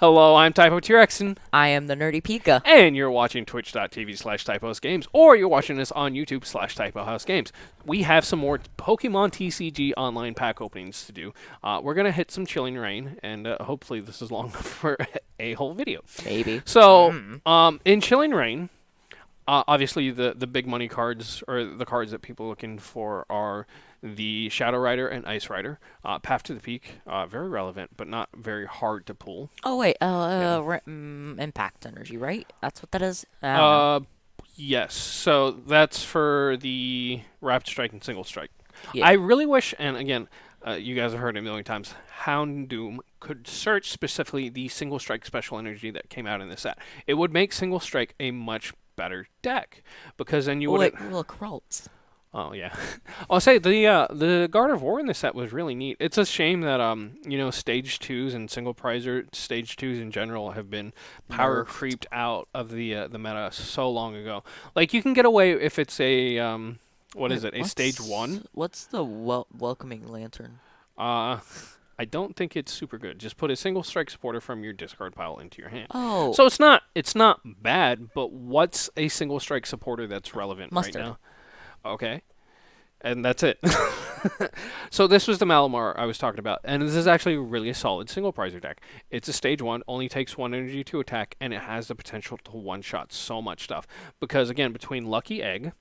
Hello, I'm TypoTRX, I am the Nerdy Pika. and you're watching twitch.tv/TypoHouseGames, or you're watching us on YouTube/TypoHouseGames. We have some more Pokemon TCG online pack openings to do. We're going to hit some Chilling Rain, and hopefully this is long enough for a whole video. Maybe. So, in Chilling Rain, obviously the big money cards, or the cards that people are looking for, are the Shadow Rider and Ice Rider. Path to the Peak, very relevant, but not very hard to pull. Oh wait, Yeah. impact energy, right? That's what that is. I don't know. Yes. So that's for the Rapid Strike and Single Strike. Yeah. I really wish, and again, you guys have heard it a million times, Houndoom could search specifically the Single Strike special energy that came out in this set. It would make Single Strike a much better deck, because then you would. Wait, look, Ralts. Oh yeah, I'll say the Guard of War in this set was really neat. It's a shame that stage twos and single prizer stage twos in general have been power Nerfed. creeped out of the meta so long ago. Like, you can get away if it's a what is it, a stage one? What's the welcoming lantern? I don't think it's super good. Just put a single strike supporter from your discard pile into your hand. Oh, So it's not bad, but what's a single strike supporter that's relevant mustard. right now? Okay. And that's it. So this was the Malamar I was talking about, and this is actually really a solid single prizer deck. It's a stage one, only takes 1 energy to attack, and it has the potential to one-shot so much stuff. Because again, between Lucky Egg,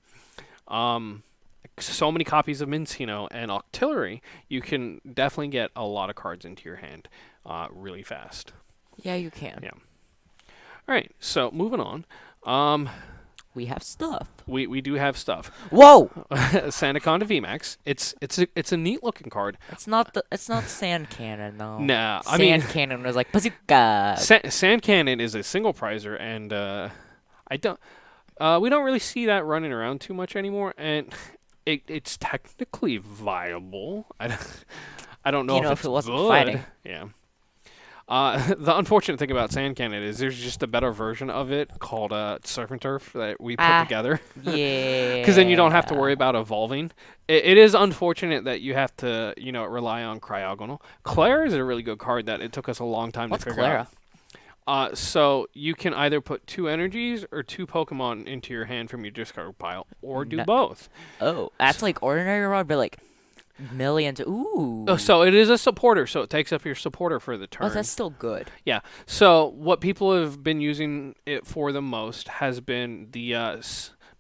so many copies of Mincino, and Octillery, you can definitely get a lot of cards into your hand really fast. Yeah, you can. Yeah. All right, so moving on. We have stuff. We do have stuff. Whoa! Sandaconda VMAX. It's a neat looking card. It's not sand cannon though. Nah, I Sand mean, cannon was like bazooka. Sand Cannon is a single prizer, and we don't really see that running around too much anymore, and it's technically viable. I don't know You know, if if it's it wasn't good. fighting. Yeah. The unfortunate thing about Sand Cannon is there's just a better version of it called Surf and Turf that we put together. Yeah. Because then you don't have to worry about evolving. It is unfortunate that you have to, rely on Cryogonal. Claire is a really good card that it took us a long time What's to figure Clara? out. So you can either put 2 energies or 2 Pokemon into your hand from your discard pile, or do No. both. Oh, that's like ordinary rod, but like millions. Ooh. Oh, so it is a supporter, so it takes up your supporter for the turn. Oh, that's still good. Yeah. So what people have been using it for the most has been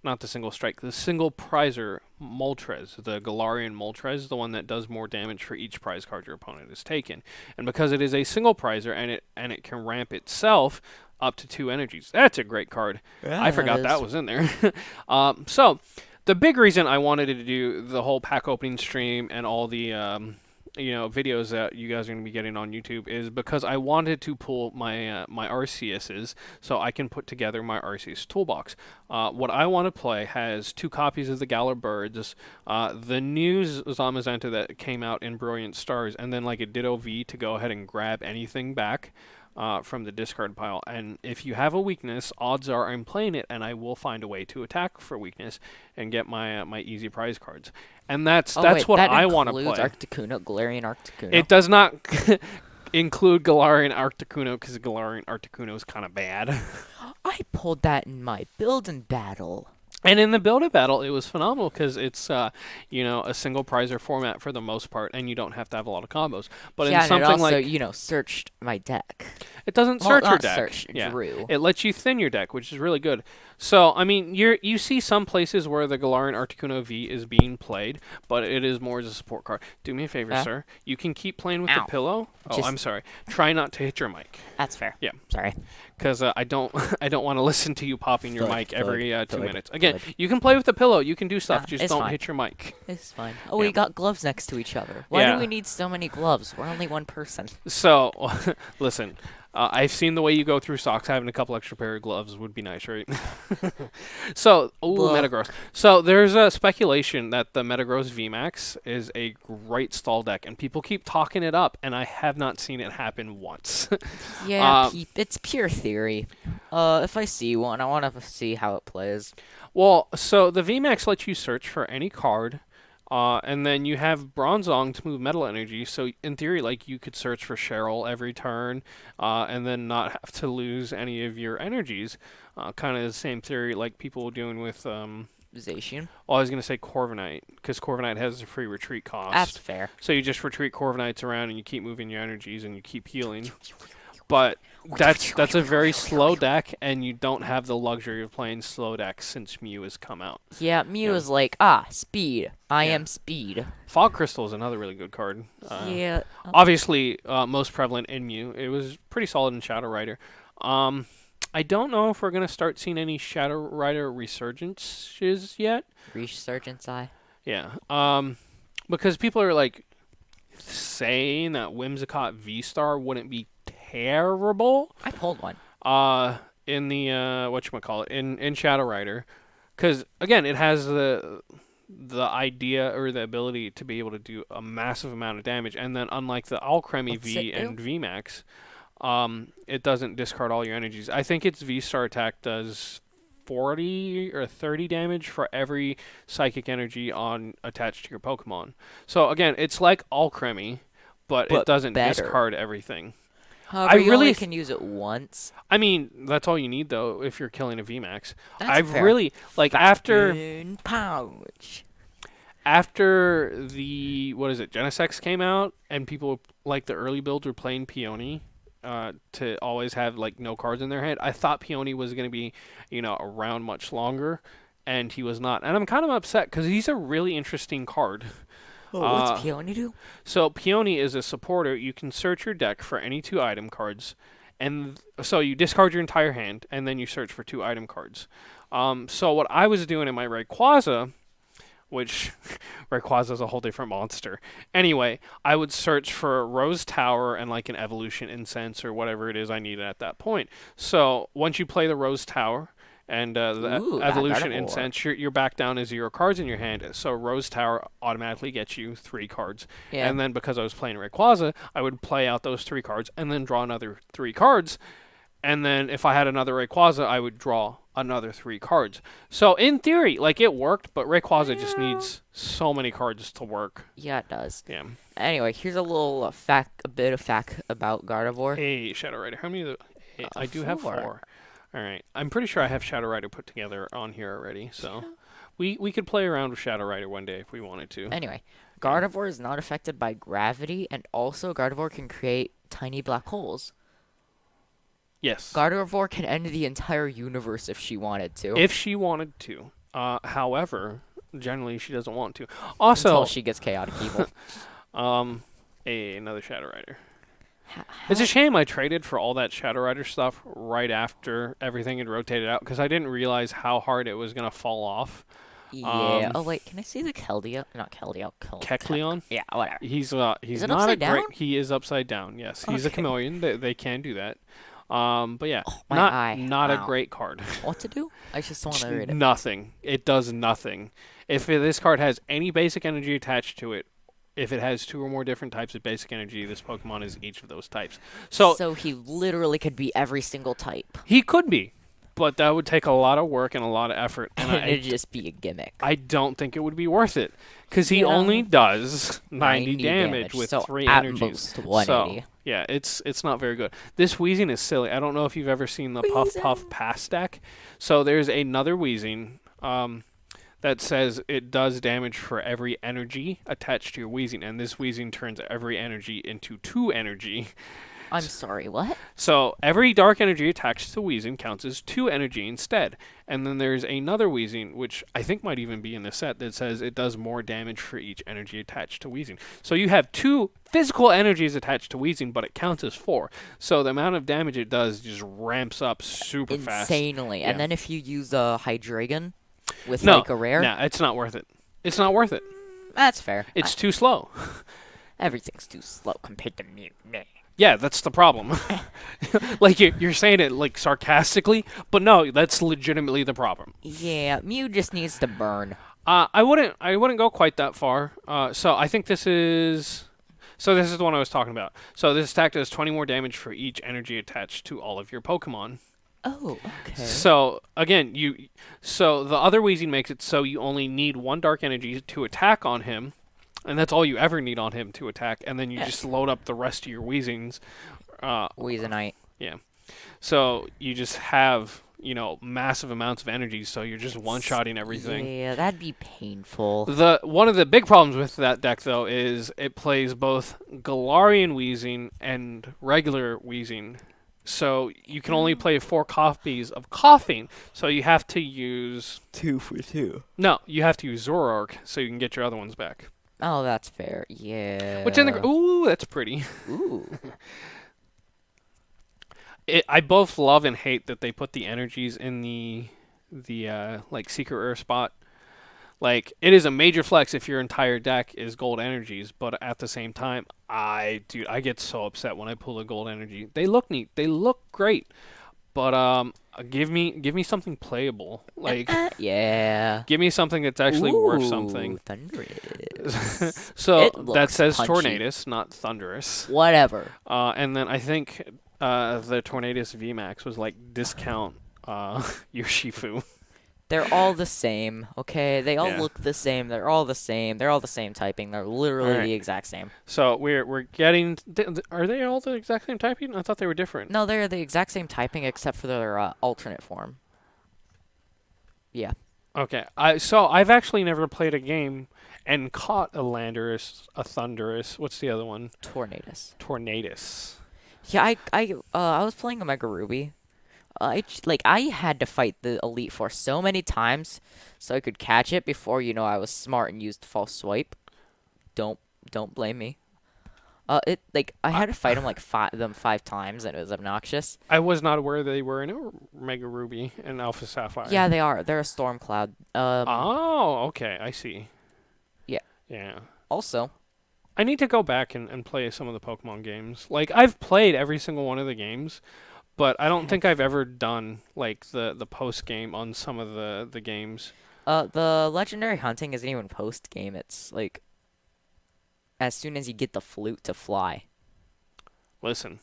not the single strike, the single prizer Moltres, the Galarian Moltres, the one that does more damage for each prize card your opponent has taken. And because it is a single prizer and it can ramp itself up to 2 energies, that's a great card. Yeah, I forgot that was in there. So the big reason I wanted to do the whole pack opening stream and all the videos that you guys are going to be getting on YouTube is because I wanted to pull my my RCSs so I can put together my RCS toolbox. What I want to play has 2 copies of the Galar Birds, the new Zamazenta that came out in Brilliant Stars, and then like a Ditto V to go ahead and grab anything back from the discard pile. And if you have a weakness, odds are I'm playing it, and I will find a way to attack for weakness and get my my easy prize cards. And that's Wait, what that I want to includes play. Articuno, Galarian Articuno. It does not include Galarian Articuno, because Galarian Articuno is kind of bad. I pulled that in my build and battle. And in the build-up battle, it was phenomenal because it's a single prizer format for the most part, and you don't have to have a lot of combos. But yeah, in something and it also, like searched my deck. it doesn't Well, search your not deck. search, Yeah, drew. it lets you thin your deck, which is really good. So I mean, you see some places where the Galarian Articuno V is being played, but it is more as a support card. Do me a favor, sir. You can keep playing with Ow. the pillow. Oh, Just- I'm sorry. Try not to hit your mic. That's fair. Yeah. Sorry. Because I don't want to listen to you popping your Thud, mic every 2 thud, minutes. Again, thud. you can play with the pillow. You can do stuff. Ah, Just it's don't fine. hit your mic. It's fine. Oh, Yeah. we got gloves next to each other. Why Yeah. do we need so many gloves? We're only one person. So, listen, I've seen the way you go through socks. Having a couple extra pair of gloves would be nice, right? So, Blah. Metagross. So, there's a speculation that the Metagross VMAX is a great stall deck, and people keep talking it up, and I have not seen it happen once. Yeah, it's pure theory. If I see one, I want to see how it plays. Well, so the VMAX lets you search for any card And then you have Bronzong to move metal energy. So in theory, like you could search for Cheryl every turn, and then not have to lose any of your energies. Kind of the same theory like people were doing with Zacian. well, I was gonna say Corviknight because Corviknight has a free retreat That's cost. fair. So you just retreat Corviknights around and you keep moving your energies and you keep healing. But that's a very slow deck, and you don't have the luxury of playing slow decks since Mew has come out. Yeah, Mew Yeah. is like, speed. I Yeah. am speed. Fog Crystal is another really good card. Yeah. Obviously, most prevalent in Mew. It was pretty solid in Shadow Rider. I don't know if we're gonna start seeing any Shadow Rider resurgences yet. Resurgence Eye. Yeah. Because people are like saying that Whimsicott V-Star wouldn't be terrible. I pulled one. In the whatchamacallit, in Shadow Rider, because again it has the idea or the ability to be able to do a massive amount of damage, and then unlike the Alcremie What's V it do? and VMAX, it doesn't discard all your energies. I think its V-Star attack does 40 or 30 damage for every psychic energy on attached to your Pokemon. So again, it's like Alcremie, but it But doesn't better. discard everything. However, you really only th- can use it once. I mean, that's all you need though if you're killing a VMAX. That's I've fair. really like Fucking pouch. after the what is it, Genesex came out and people like the early builds were playing Peony to always have like no cards in their hand. I thought Peony was going to be, around much longer, and he was not. And I'm kind of upset because he's a really interesting card. Oh, Uh, what's Peony do? So Peony is a supporter. You can search your deck for any 2 item cards, and so you discard your entire hand, and then you search for 2 item cards. So what I was doing in my Rayquaza, which Rayquaza is a whole different monster. Anyway, I would search for Rose Tower and like an Evolution Incense or whatever it is I needed at that point. So once you play the Rose Tower and the Ooh, that Evolution will work. Incense, you're back down to 0 cards in your hand. So Rose Tower automatically gets you 3 cards. Yeah. And then because I was playing Rayquaza, I would play out those 3 cards and then draw another 3 cards. And then if I had another Rayquaza, I would draw another 3 cards. So in theory, like it worked, but Rayquaza just needs so many cards to work. Yeah, it does. Yeah. Anyway, here's a little a bit of fact about Gardevoir. Hey, Shadow Rider. How many of the... I do have 4. 4. All right. I'm pretty sure I have Shadow Rider put together on here already. So we could play around with Shadow Rider one day if we wanted to. Anyway, Gardevoir is not affected by gravity, and also Gardevoir can create tiny black holes. Yes. Gardevoir can end the entire universe if she wanted to. If she wanted to. However, generally she doesn't want to. Also, until she gets chaotic evil. another Shadow Rider. It's a shame I traded for all that Shadow Rider stuff right after everything had rotated out because I didn't realize how hard it was going to fall off. Yeah. Oh wait, can I see the Keldeo? Not Keldeo. Kecleon? Yeah, whatever. He's it not upside a great. down? He is upside down. Yes, he's a Okay. chameleon. They can do that. But yeah, my not eye. not a Ow. great card. What to do? I just want to read it. Nothing. It does nothing. If this card has any basic energy attached to it, if it has 2 or more different types of basic energy, this Pokemon is each of those types. So he literally could be every single type. he could be, but that would take a lot of work and a lot of effort, and And it'd just be a gimmick. I don't think it would be worth it because he Yeah. only does 90 90 damage with so 3 at energies. most 180. So, yeah, it's not very good. This Weezing is silly. I don't know if you've ever seen the Puff Puff Pass deck. So there's another Weezing that says it does damage for every energy attached to your Weezing, and this Weezing turns every energy into 2 energy. I'm sorry, what? So every dark energy attached to Weezing counts as 2 energy instead. And then there's another Weezing, which I think might even be in the set, that says it does more damage for each energy attached to Weezing. So you have 2 physical energies attached to Weezing, but it counts as 4. So the amount of damage it does just ramps up super fast. Insanely. Yeah. And then if you use a Hydreigon with No, like a rare, no, it's not worth it. It's not worth it. that's fair. It's too slow. Everything's too slow compared to me. Yeah, that's the problem. Like you're saying it like sarcastically, but no, that's legitimately the problem. Yeah, Mew just needs to burn. I wouldn't go quite that far. So I think this is the one I was talking about. So this attack does 20 more damage for each energy attached to all of your Pokemon. Oh, okay. So again, so the other Weezing makes it so you only need one Dark Energy to attack on him, and that's all you ever need on him to attack, and then you just Yes. load up the rest of your Weezings. Uh, Weezanite. yeah. So you just have massive amounts of energy, so you're just one-shotting everything. Yeah, that'd be painful. The one of the big problems with that deck though is it plays both Galarian Weezing and regular Weezing. So you can only play 4 copies of Coughing, so you have to use 2 for 2. no, you have to use Zoroark so you can get your other ones back. Oh, that's fair. Which in the Yeah. ooh, that's pretty. Ooh. I both love and hate that they put the energies in the like secret rare spot. Like it is a major flex if your entire deck is gold energies, but at the same time, I get so upset when I pull a gold energy. They look neat, they look great, but give me something playable. Like Yeah. give me something that's actually worth something. Ooh, Thundurus. So It that looks says punchy. Tornadus, not Thunderous. Whatever. And then I think the Tornadus VMAX was like discount Urshifu. They're all the same, okay? They all Yeah. look the same. They're all the same. They're all the same typing. They're literally All right. the exact same. So we're getting. Are they all the exact same typing? I thought they were different. No, they're the exact same typing except for their alternate form. Yeah. Okay. I've actually never played a game and caught a Landorus, a Thunderous. What's the other one? Tornadus. Tornadus. Yeah, I was playing a Mega Ruby. I had to fight the Elite Four so many times so I could catch it before I was smart and used false swipe. Don't don't blame me. I had to fight them 5 times and it was obnoxious. I was not aware they were in a Mega Ruby and Alpha Sapphire. Yeah, they are. They're a storm cloud. Oh, okay. I see. Yeah. Yeah. Also, I need to go back and play some of the Pokemon games. Like I've played every single one of the games, but I don't think I've ever done like the post game on some of the games. the legendary hunting isn't even post game. It's like as soon as you get the flute to fly. Listen,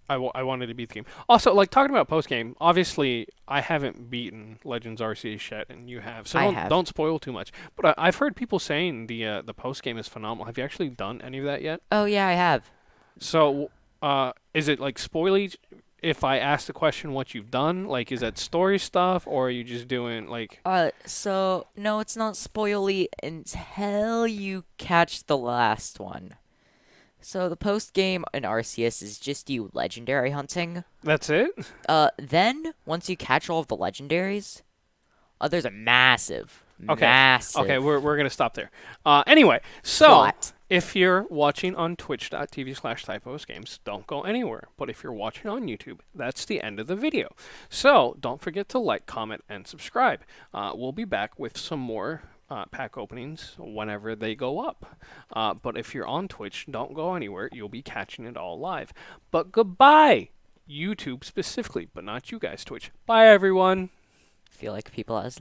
I wanted to beat the game. Also, like talking about post game, obviously I haven't beaten Legends Arceus yet, and you have, so I don't have. don't spoil too much. But I've heard people saying the post game is phenomenal. Have you actually done any of that yet? Oh yeah, I have. So, is it like spoily? If I ask the question, what you've done, like, is that story stuff, or are you just doing like? So no, it's not spoily until you catch the last one. So the post game in Arceus is just you legendary hunting. That's it? Then once you catch all of the legendaries, there's a massive, Okay. massive Okay, we're gonna stop there. Anyway, so plot. if you're watching on twitch.tv/TypoHouseGames, don't go anywhere. But if you're watching on YouTube, that's the end of the video. So don't forget to like, comment, and subscribe. We'll be back with some more pack openings whenever they go up. But if you're on Twitch, don't go anywhere. You'll be catching it all live. But goodbye, YouTube specifically, but not you guys, Twitch. Bye, everyone. Feel like people as